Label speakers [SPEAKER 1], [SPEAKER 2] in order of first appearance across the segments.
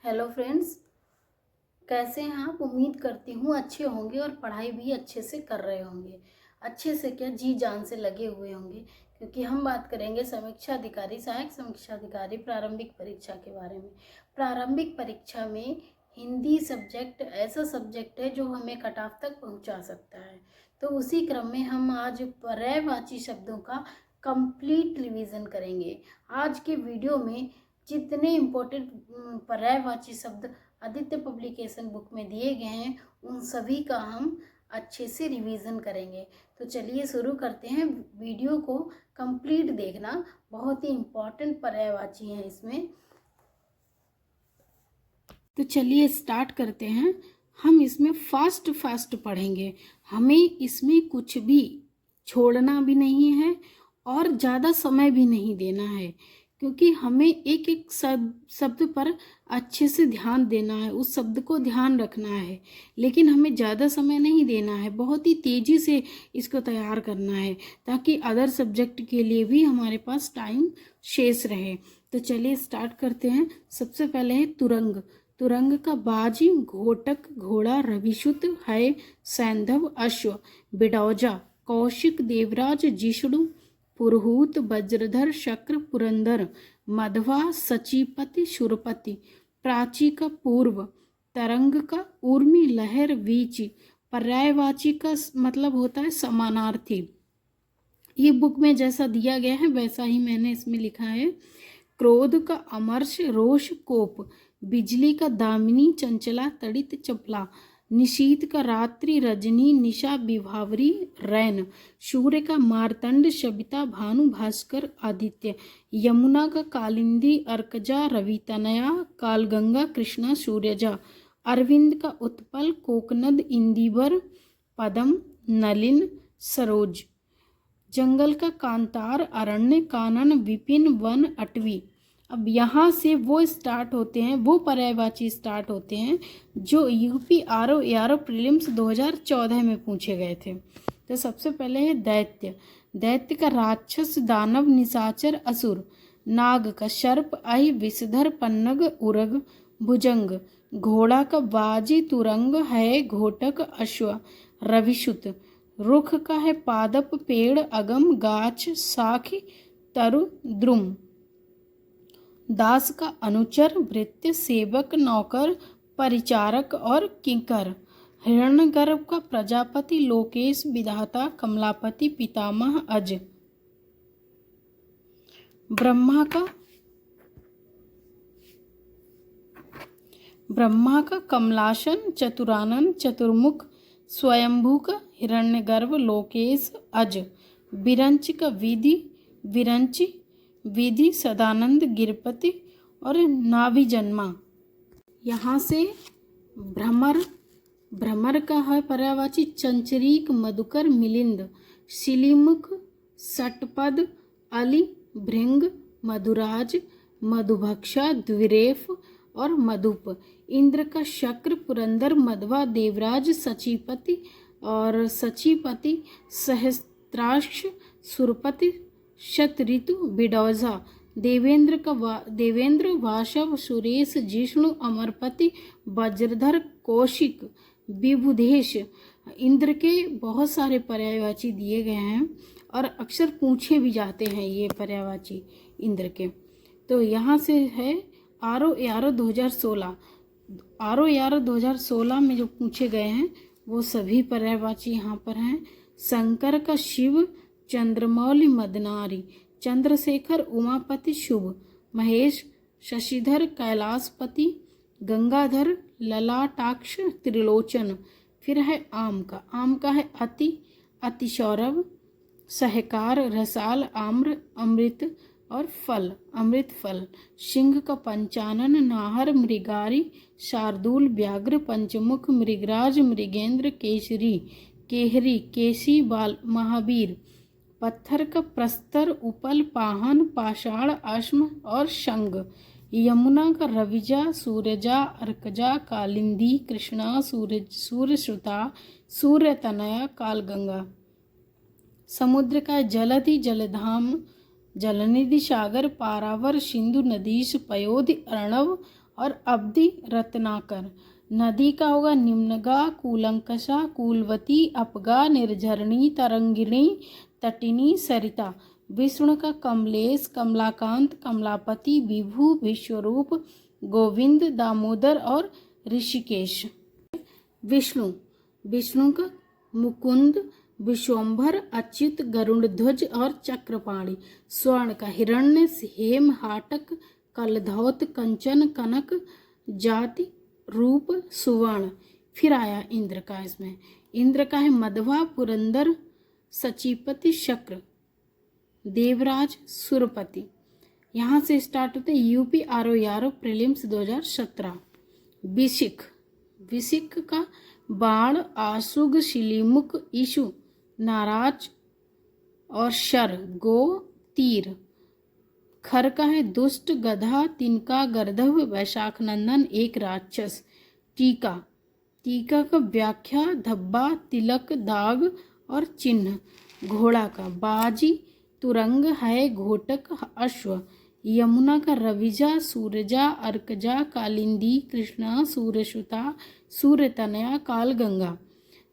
[SPEAKER 1] Hello friends, कैसे हैं आप। उम्मीद करती हूँ अच्छे होंगे और पढ़ाई भी अच्छे से कर रहे होंगे। अच्छे से क्या, जी जान से लगे हुए होंगे, क्योंकि हम बात करेंगे समीक्षा अधिकारी, सहायक समीक्षा अधिकारी प्रारंभिक परीक्षा के बारे में। प्रारंभिक परीक्षा में हिंदी सब्जेक्ट ऐसा सब्जेक्ट है जो हमें कट ऑफ तक पहुँचा सकता है। तो उसी क्रम में हम आज पर्यायवाची शब्दों का कंप्लीट रिवीजन करेंगे। आज के वीडियो में जितने इम्पोर्टेंट पर्यायवाची शब्द आदित्य पब्लिकेशन बुक में दिए गए हैं उन सभी का हम अच्छे से रिवीजन करेंगे। तो चलिए शुरू करते हैं। वीडियो को कंप्लीट देखना, बहुत ही इम्पोर्टेंट पर्यायवाची हैं इसमें। तो चलिए स्टार्ट करते हैं। हम इसमें फास्ट पढ़ेंगे, हमें इसमें कुछ भी छोड़ना भी नहीं है और ज़्यादा समय भी नहीं देना है, क्योंकि हमें एक एक शब्द पर अच्छे से ध्यान देना है, उस शब्द को ध्यान रखना है, लेकिन हमें ज़्यादा समय नहीं देना है, बहुत ही तेज़ी से इसको तैयार करना है ताकि अदर सब्जेक्ट के लिए भी हमारे पास टाइम शेष रहे। तो चलिए स्टार्ट करते हैं। सबसे पहले है तुरंग। तुरंग का बाजी, घोटक घोड़ा, रविशुत है, सैंधव अश्व, बिडौजा, कौशिक देवराज, जिष्णु पुरहूत, वज्रधर, शक्र, पुरंदर, मध्वा, सचीपति, शुरपति, प्राची का पूर्व, तरंग का ऊर्मी, लहर, वीची। पर्यायवाची का मतलब होता है समानार्थी। ये बुक में जैसा दिया गया है वैसा ही मैंने इसमें लिखा है। क्रोध का अमर्ष, रोष, कोप, बिजली का दामिनी, चंचला, तड़ित, चपला, निशीत का रात्रि, रजनी, निशा, विभावरी, रैन, सूर्य का मार्तंड, शबिता, भानु, भास्कर, आदित्य, यमुना का कालिंदी, अर्कजा, रवितनया, कालगंगा, कृष्णा, सूर्यजा, अरविंद का उत्पल, कोकनद, इंदिवर, पदम, नलिन, सरोज, जंगल का कांतार, अरण्य, कानन, विपिन, वन, अटवी। अब यहाँ से वो स्टार्ट होते हैं, वो पर्यायवाची स्टार्ट होते हैं जो यूपी आरओ प्रीलिम्स 2014 में पूछे गए थे। तो सबसे पहले है दैत्य। दैत्य का राक्षस, दानव, निशाचर, असुर, नाग का सर्प, अहि, विषधर, पन्नग, उरग, भुजंग, घोड़ा का बाजी, तुरंग है, घोटक, अश्व, रविशुत, रुख का है पादप, पेड़, अगम, गाछ, शाख, तरु, द्रुम, दास का अनुचर, भृत्य, सेवक, नौकर, परिचारक और किंकर, हिरण्यगर्भ का प्रजापति, लोकेश, विधाता, कमलापति, पितामह, अज, ब्रह्मा का कमलासन, चतुरानन, चतुर्मुख, स्वयंभू का हिरण्यगर्भ, लोकेश, अज, विरंच का विधि, सदानंद, गिरपति और नाभिजन्मा। यहाँ से भ्रमर का है पर्यायवाची चंचरीक, मधुकर, मिलिंद, शिलीमुख, षटपद, अली, भृंग, मधुराज, मधुभक्षा, द्विरेफ और मधुप। इंद्र का शक्र, पुरंदर, मध्वा, देवराज, सचीपति और सचीपति, सहस्त्राक्ष, सुरपति, शतऋतु, बिडौजा, देवेंद्र, वाशव, सुरेश, जिष्णु, अमरपति, वज्रधर, कौशिक, विबुधेश। इंद्र के बहुत सारे पर्यायवाची दिए गए हैं और अक्सर पूछे भी जाते हैं ये पर्यायवाची इंद्र के। तो यहाँ से है आरओ 2016। आरओ 2016 में जो पूछे गए हैं वो सभी पर्यायवाची यहाँ पर हैं। शंकर का शिव, चंद्रमौली, मदनारी, चंद्रशेखर, उमापति, शुभ, महेश, शशिधर, कैलाशपति, गंगाधर, ललाटाक्ष, त्रिलोचन। फिर है आम का है अतिसौरभ, सहकार, रसाल, आम्र, अमृत और अमृत फल। सिंह का पंचानन, नाहर, मृगारी, शार्दूल, व्याघ्र, पंचमुख, मृगराज, मृगेंद्र, केहरी, केसी, बाल, महावीर। पत्थर का प्रस्तर, उपल, पाहन, पाषाण, अश्म और शंग। यमुना का रविजा, सूरजा, अर्कजा, कालिंदी, कृष्णा, सूर्यश्रुता, सूर्यतनया, कालगंगा। समुद्र का जलधि, जलधाम, जलनिधि, सागर, पारावर, सिंधु, नदीश, पयोधि, अर्णव और अब्धि रत्नाकर। नदी का होगा निम्नगा, कूलंकषा, कूलवती, अपगा, निर्झरणी, तरंगिणी, तटिनी, सरिता। विष्णु का कमलेश, कमलाकांत, कमलापति, विभु, विश्वरूप, गोविंद, दामोदर और ऋषिकेश। विष्णु, विष्णु का मुकुंद, विश्वम्भर, अच्युत, गरुड़ध्वज और चक्रपाणि। स्वर्ण का हिरण्य, हेम, हाटक, कलधौत, कंचन, कनक, जाति, रूप, सुवर्ण। फिर आया इंद्र का, इसमें इंद्र का है मध्वा, पुरंदर, सचीपति, शक्र, देवराज, सुरपति। यहाँ से स्टार्ट होते यूपी आरओ प्रीलिम्स 2017। विशिख, विशिख का बाण, आशुग, शिलीमुख, ईशु, नाराज और शर, गो, तीर। खर का है दुष्ट, गधा, तिनका, गर्दभ, वैशाख नंदन, एक राक्षस। टीका, टीका का व्याख्या, धब्बा, तिलक, दाग और चिन्ह। घोड़ा का बाजी, तुरंग, है, घोटक, अश्व। यमुना का रविजा, सूरजा, अर्कजा, कालिंदी, कृष्णा, सूर्यसुता, सूर्यतनया, कालगंगा।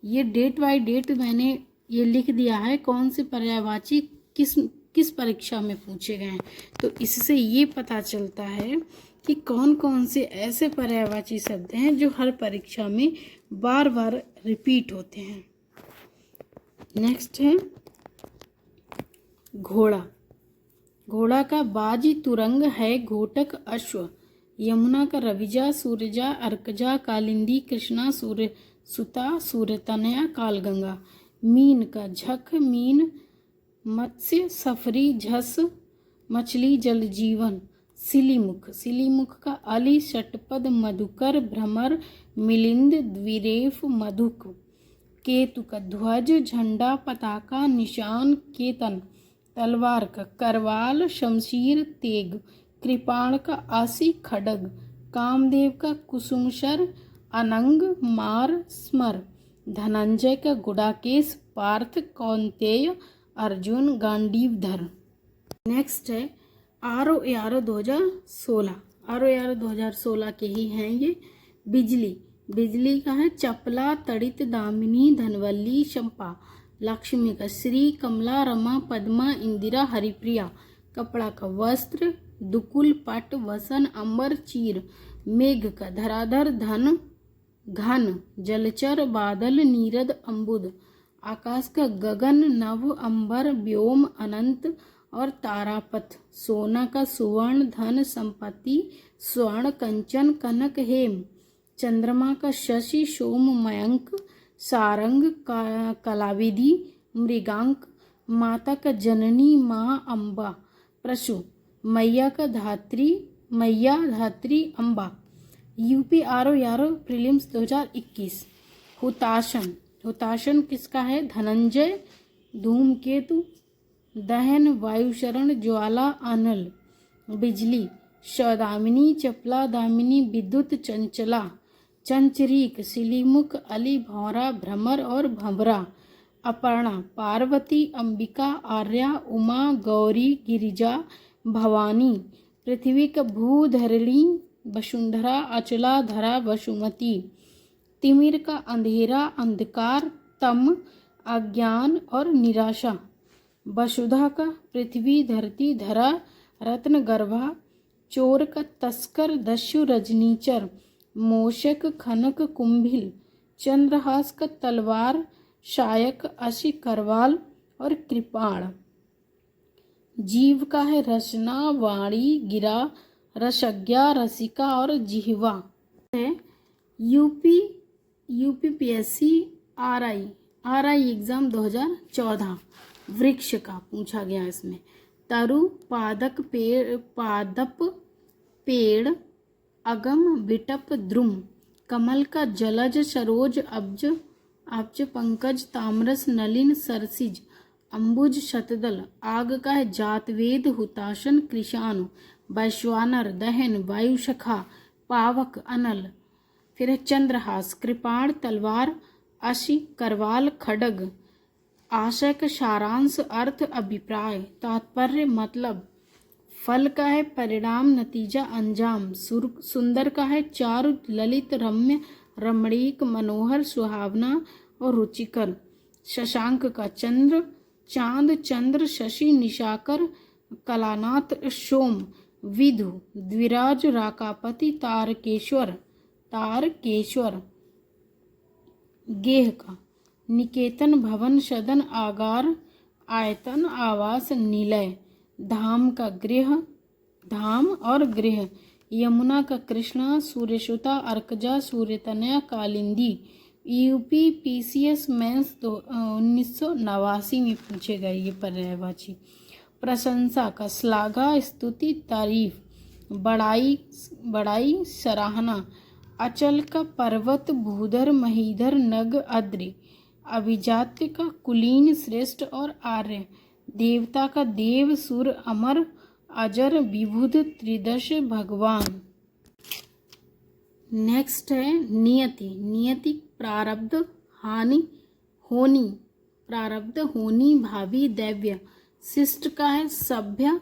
[SPEAKER 1] ये डेट बाय डेट मैंने ये लिख दिया है कौन से पर्यायवाची किस परीक्षा में पूछे गए हैं। तो इससे ये पता चलता है कि कौन कौन से ऐसे पर्यायवाची शब्द हैं जो हर परीक्षा में बार बार रिपीट होते हैं। नेक्स्ट है घोड़ा। घोड़ा का बाजी, तुरंग, है, घोटक, अश्व। यमुना का रविजा, सूरजा, अर्कजा, कालिंदी, कृष्णा, सूर्यसुता, सूर्यतनया, कालगंगा। मीन का झक, मीन, मत्स्य, सफरी, झस, मछली, जल जीवन। सिलीमुख, सिलीमुख का अली, षटपद, मधुकर, भ्रमर, मिलिंद, द्विरेफ, मधुक। केतु का ध्वज, झंडा, पताका, निशान, केतन। तलवार का करवाल, शमशीर, तेग। कृपाण का आसी, खड्ग। कामदेव का कुसुमशर, अनंग, मार, स्मर। धनंजय का गुडाकेश, पार्थ, कौंतेय, अर्जुन, गांडीवधर। नेक्स्ट है आरओ 2016। आरओ 2016 के ही हैं ये। बिजली, बिजली का है चपला, तड़ित, दामिनी, धनवल्ली, चंपा। लक्ष्मी का श्री, कमला, रमा, पद्मा, इंदिरा, हरिप्रिया। कपड़ा का वस्त्र, दुकुल, पट, वसन, अंबर, चीर। मेघ का धराधर, धन, घन, जलचर, बादल, नीरद, अम्बुद। आकाश का गगन, नभ, अंबर, व्योम, अनंत और तारापथ। सोना का सुवर्ण, धन, संपत्ति, स्वर्ण, कंचन, कनक, हेम। चंद्रमा का शशि, सोम, मयंक, सारंग, कलाविधि, मृगांक। माता का जननी, माँ, अम्बा। पशु, मैया का धात्री, मैया, धात्री, अम्बा। UP RO prelims 2021। हुताशन, हुताशन किसका है? धनंजय, धूमकेतु, दहन, वायुशरण, ज्वाला, अनल। बिजली, सौदामिनी, चपला, दामिनी, विद्युत, चंचला। चंचरीक, सिलीमुख, अली, भौरा, भ्रमर और भंवरा। अपर्णा, पार्वती, अंबिका, आर्या, उमा, गौरी, गिरिजा, भवानी। पृथ्वी का भूधरणी, वसुंधरा, अचला, धरा, वसुमती। तिमिर का अंधेरा, अंधकार, तम, अज्ञान और निराशा। वसुधा का पृथ्वी, धरती, धरा, रत्न गर्भा। चोर का तस्कर, दस्यु, रजनीचर। मोषक, खनक, कुंभिल। चंद्रहास का तलवार, शायक, अशी, करवाल और कृपाण। जीव का है रचना, वाणी, गिरा, रसज्ञा, रसिका और जिह्वा। UPPSC RI exam 2014। वृक्ष का पूछा गया इसमें। तरु, पादप, पेड़, अगम, विटप, द्रुम। कमल का जलज, सरोज, अब्ज, पंकज, ताम्रस, नलिन, सरसिज। अंबुज, शतदल। आग का है जातवेद, हुताशन, कृशानु। वैश्वानर, दहन, वायुशखा, पावक, अनल। फिर है चंद्रहास, कृपाण, तलवार, अशी, करवाल, खड्ग। आशय का सारांश, अर्थ, अभिप्राय, तात्पर्य, मतलब। फल का है परिणाम नतीजा अंजाम। सुंदर का है चारु ललित रम्य रमणीक मनोहर सुहावना और रुचिकर। शशांक का चंद्र चांद चंद्र शशि निशाकर कलानाथ सोम विधु द्विराज राकापति तारकेश्वर तारकेश्वर। गेह का निकेतन भवन सदन आगार आयतन आवास निलय। धाम का गृह धाम और गृह। यमुना का कृष्णा सूर्यसुता अर्कजा सूर्यतनया कालिंदी। यूपी पीसीएस मेंस 1989 में पूछे गए ये पर्यायवाची। प्रशंसा का श्लाघा स्तुति तारीफ। बड़ाई सराहना। अचल का पर्वत भूधर महीधर नग अद्रि। अभिजात्य का कुलीन श्रेष्ठ और आर्य। देवता का देव सुर अमर अजर विबुध त्रिदश भगवान। नेक्स्ट है नियति। नियति प्रारब्ध हानि होनी प्रारब्ध होनी भावी दैव्य। शिष्ट का है सभ्य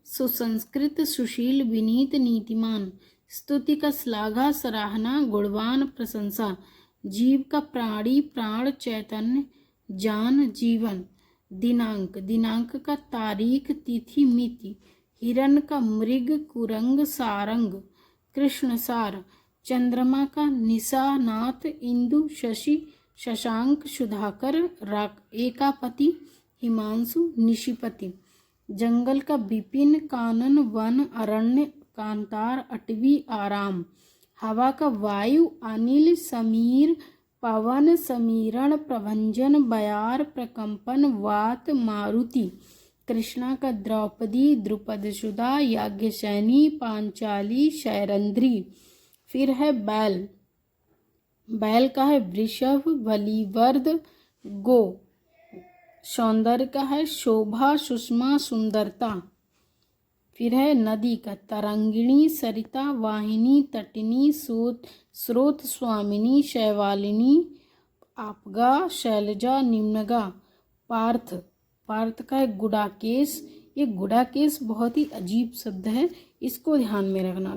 [SPEAKER 1] सुसंस्कृत सुशील विनीत नीतिमान। स्तुति का श्लाघा सराहना गुणवान प्रशंसा। जीव का प्राणी प्राण चैतन्य जान जीवन। दिनांक दिनांक का तारीख तिथि मिति। हिरण का मृग कुरंग सारंग। कृष्ण सार। चंद्रमा का निशानाथ इंदु शशि शशांक सुधाकर एकापति हिमांशु निशिपति। जंगल का विपिन कानन वन अरण्य कांतार अटवी आराम। हवा का वायु अनिल समीर पवन समीरण प्रभंजन बयार प्रकंपन वात मारुति। कृष्णा का द्रौपदी द्रुपद सुधा याज्ञसैनी पांचाली शैरंध्री। फिर है बैल। बैल का है वृषभ बलिवर्द गो। सौंदर्य का है शोभा सुषमा सुंदरता। फिर है नदी का तरंगिणी सरिता वाहिनी तटिनी स्रोत स्वामिनी शैवालिनी आपगा शैलजा निम्नगा। पार्थ पार्थ का है गुडाकेश। ये गुडाकेश बहुत ही अजीब शब्द है, इसको ध्यान में रखना।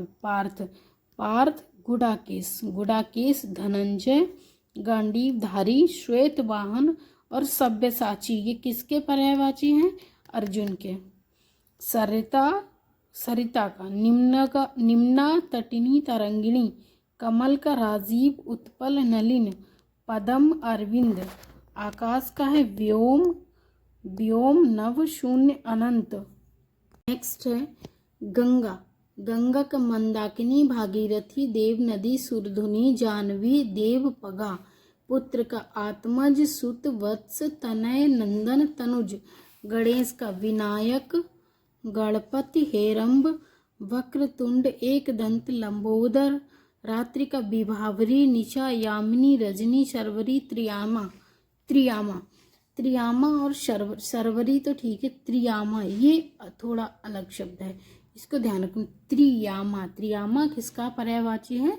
[SPEAKER 1] पार्थ गुडाकेश। गुडाकेश धनंजय गांडीवधारी श्वेत वाहन और सब्यसाची। ये किसके पर्यायवाची हैं? अर्जुन के। सरिता का निम्ना तटिनी तरंगिणी। कमल का राजीव उत्पल नलिन पदम अरविंद। आकाश का है व्योम नव शून्य अनंत। नेक्स्ट है गंगा। गंगा का मंदाकिनी भागीरथी देव नदी सुरधुनी जानवी देव पगा। पुत्र का आत्मज सुत वत्स तनय नंदन तनुज। गणेश का विनायक गणपति हेरंब वक्रतुंड एक दंत लंबोदर। रात्रि का विभावरी निशा यामिनी रजनी शर्वरी त्रियामा और शर्वरी तो ठीक है, त्रियामा ये थोड़ा अलग शब्द है, इसको ध्यान रखना। त्रियामा किसका पर्यायवाची है?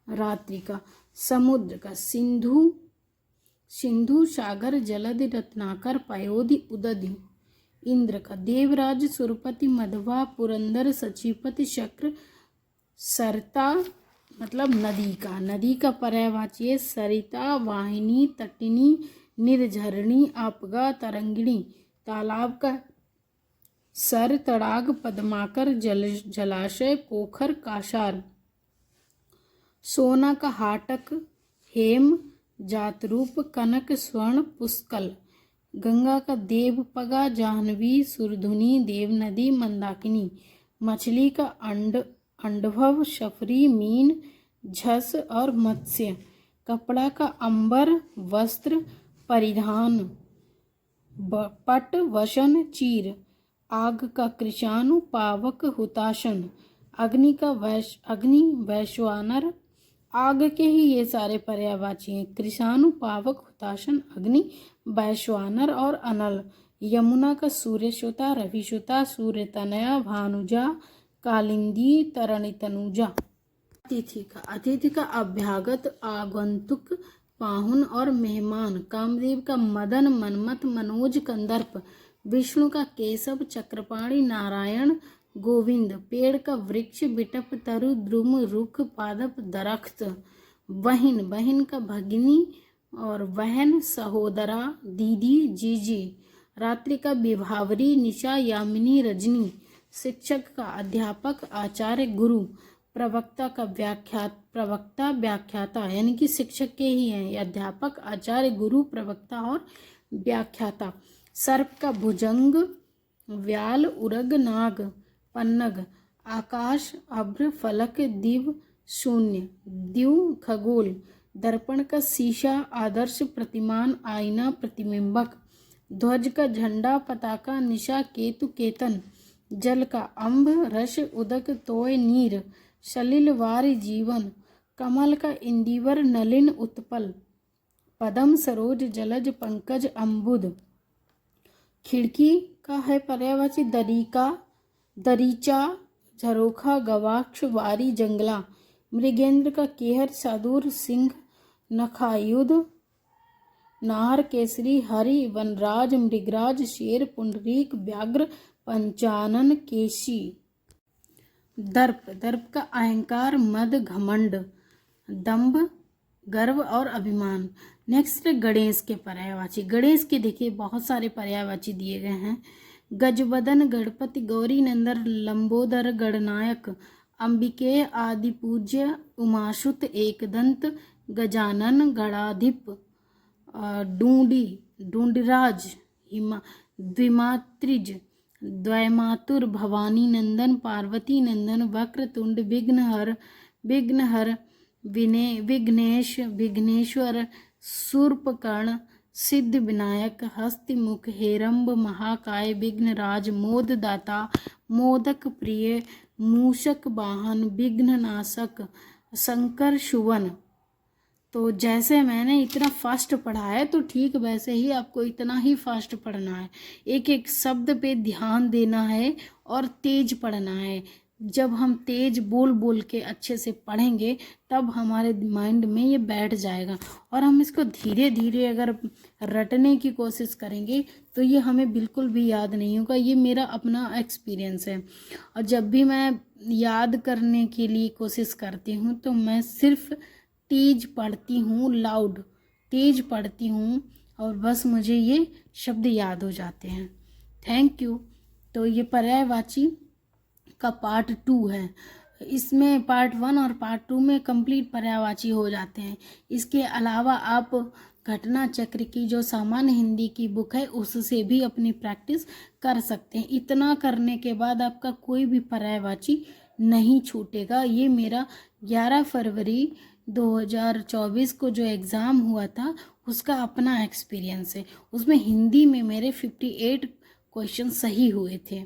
[SPEAKER 1] रात्रि का। समुद्र का सिंधु सागर जलद रत्नाकर पयोधि उदधि। इंद्र का देवराज सुरपति मधवा पुरंदर सचिपति शक्र। सरता मतलब नदी का पर्यायवाची है सरिता वाहिनी तटिनी निर्झरणी आपगा तरंगिणी। तालाब का सर तड़ाग पद्माकर जलाशय पोखर काशार। सोना का हाटक हेम जातरूप कनक स्वर्ण पुष्कल। गंगा का देवपगा जाह्नवी सुरधुनी देवनदी मंदाकिनी। मछली का अंडभव शफरी मीन झस और मत्स्य। कपड़ा का अंबर वस्त्र परिधान पट वसन चीर। आग का कृशानु पावक हुताशन। अग्नि वैश्वानर। आग के ही ये सारे पर्यायवाची हैं, कृशानु पावक हुताशन अग्नि वैश्वानर और अनल। यमुना का सूर्यसुता रविसुता सूर्यतनया भानुजा कालिंदी तरणि तनुजा। अतिथि का अभ्यागत आगंतुक पाहुन और मेहमान। कामदेव का मदन मनमथ मनोज कंदर्प। विष्णु का केशव चक्रपाणि नारायण गोविंद, पेड़ का वृक्ष, बिटप तरु द्रुम रुख पादप दरख्त। बहिन, बहिन का भगिनी और बहन सहोदरा दीदी जीजी। रात्रि का विभावरी, निशा यामिनी रजनी। शिक्षक का अध्यापक आचार्य गुरु। प्रवक्ता का प्रवक्ता व्याख्याता, यानी कि शिक्षक के ही हैं ये, अध्यापक आचार्य गुरु प्रवक्ता और व्याख्याता। सर्प का भुजंग, व्याल उरग नाग। पन्नग, आकाश अभ्र फलक दिव शून्य। द्यू खगोल। दर्पण का शीशा, आदर्श प्रतिमान आईना प्रतिबिंबक। ध्वज का झंडा, पताका निशा केतु केतन। जल का अम्भ, रस उदक तोय नीर। सलिल वारि जीवन। कमल का इंदिवर, नलिन उत्पल। पदम सरोज जलज पंकज अम्बुद। खिड़की का है पर्यायवाची दरीका, दरीचा, झरोखा, गवाक्ष, वारी, जंगला। मृगेंद्र का केहर, सादुर, सिंह, नखायुध। नाहर केसरी, हरि, वनराज, मृगराज, शेर, पुंडरीक, व्याघ्र, पंचानन, केशी। दर्प, दर्प का अहंकार, मद, घमंड, दंभ, गर्व और अभिमान। नेक्स्ट गणेश के पर्यायवाची। गणेश के देखिए बहुत सारे पर्यायवाची दिए गए हैं। गजबदन, गणपति, गौरी नंदन, लंबोदर, गणनायक। अंबिके, आदि पूज्य, उमासुत, एकदंत, गजानन, गणाधिप। डूंडी, डूंडराज, द्विमात्रिज, द्वैमातुर, भवानी नंदन, पार्वती नंदन, वक्रतुंड, विघ्नहर, विघ्नेश, विघ्नेश्वर, शूर्पकर्ण, सिद्ध विनायक, हस्तिमुख, हेरंब, महाकाय, विघ्नराज, मोददाता, मोदक प्रिय, मूषक वाहन, विघ्ननाशक, शंकर सुवन। तो जैसे मैंने इतना फास्ट पढ़ा है तो ठीक वैसे ही आपको इतना ही फास्ट पढ़ना है। एक एक शब्द पे ध्यान देना है और तेज पढ़ना है। जब हम तेज बोल बोल के अच्छे से पढ़ेंगे तब हमारे माइंड में ये बैठ जाएगा, और हम इसको धीरे धीरे अगर रटने की कोशिश करेंगे तो ये हमें बिल्कुल भी याद नहीं होगा। ये मेरा अपना एक्सपीरियंस है। और जब भी मैं याद करने के लिए कोशिश करती हूँ तो मैं सिर्फ तेज पढ़ती हूँ, लाउड तेज पढ़ती हूँ, और बस मुझे ये शब्द याद हो जाते हैं। Thank you. तो ये पर्यायवाची का पार्ट 2 है। इसमें पार्ट 1 और पार्ट 2 में कंप्लीट पर्यायवाची हो जाते हैं। इसके अलावा आप घटना चक्र की जो सामान्य हिंदी की बुक है उससे भी अपनी प्रैक्टिस कर सकते हैं। इतना करने के बाद आपका कोई भी पर्यायवाची नहीं छूटेगा। ये मेरा 11 फरवरी 2024 को जो एग्ज़ाम हुआ था उसका अपना एक्सपीरियंस है। उसमें हिंदी में मेरे 58 क्वेश्चन सही हुए थे।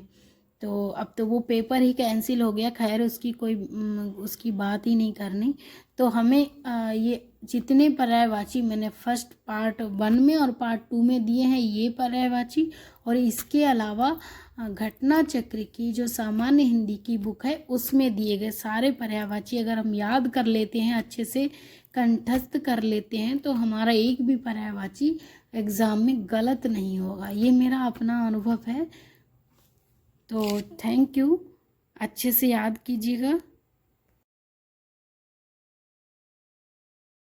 [SPEAKER 1] तो अब तो वो पेपर ही कैंसिल हो गया, खैर उसकी बात ही नहीं करनी। तो हमें ये जितने पर्यायवाची मैंने फर्स्ट पार्ट 1 में और पार्ट 2 में दिए हैं ये पर्यायवाची, और इसके अलावा घटना चक्र की जो सामान्य हिंदी की बुक है उसमें दिए गए सारे पर्यायवाची अगर हम याद कर लेते हैं, अच्छे से कंठस्थ कर लेते हैं, तो हमारा एक भी पर्यायवाची एग्ज़ाम में गलत नहीं होगा। ये मेरा अपना अनुभव है। तो थैंक यू, अच्छे से याद कीजिएगा।